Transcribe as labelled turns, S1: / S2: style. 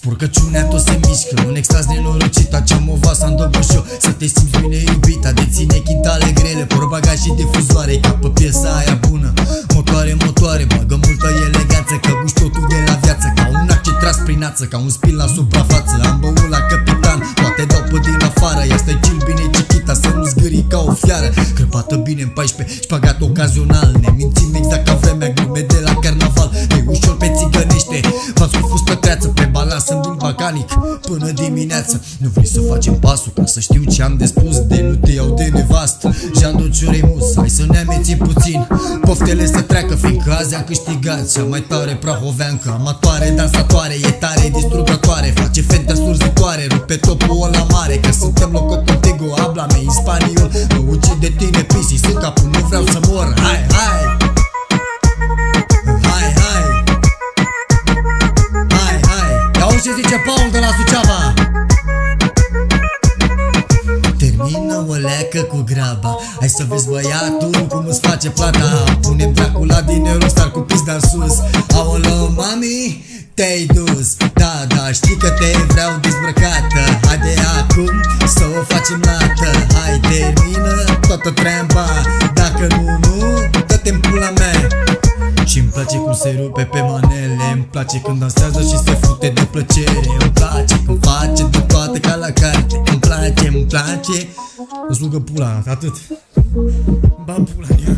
S1: Spurcăciunea tot se mișcă, un extaz nenorocit, acea mova s-a îndobășo. Să te simți bine iubita, deține chintale grele, portbagaj și difuzoare, ca pe piesa aia bună. Motoare, bagă multă eleganță, că guși totul de la viață, ca un ac ce tras prin ață, ca un spin la suprafață. Am băut la capitan, toate dau pe din afară, ea stă chill bine cichita, să nu zgârii ca o fiară. Crăpată bine în 14, șpagat ocazional, ne mințim exact ca vremea, glume de la carnaval. E ușor pe țigănește, v-ați cu fus pe treață, pe balans în bil bacanic până dimineață. Nu vrei să facem pasul, ca să știu ce am de spus, de nu te iau de nevastă, Jando Ciuremus, hai să ne amețim puțin, poftele să treacă, fiindcă azi am câștigat cea mai tare prahoveancă. Amatoare, dansatoare, e tare distrugătoare, face fete surzitoare, rupe topul ăla mare, că suntem loco contigo, hablame în spaniol. Mă ucid de tine, pisi, sunt capul, nu vreau să mor. Hai, hai! Hai, hai! Hai, hai! Ia uite ce zice Paul de la Suceava. Termină o leacă cu graba, hai să vezi băiatul cum îți face plata. Punem Dracula din Eurostar cu pizda în sus. Aoleu, mami, te-ai dus. Da, știi că te vreau dezbrăcată. Haide acum să o facem lată. Hai, termină toată treaba, dacă nu, dă-te-n pula mea. Și-mi place cum se rupe pe manele, îmi place când dansează și se fute de plăcere. Îmi place cum face de toate ca la carte. Îmi place, îmi slugă pula, atât. Ba pula în ea.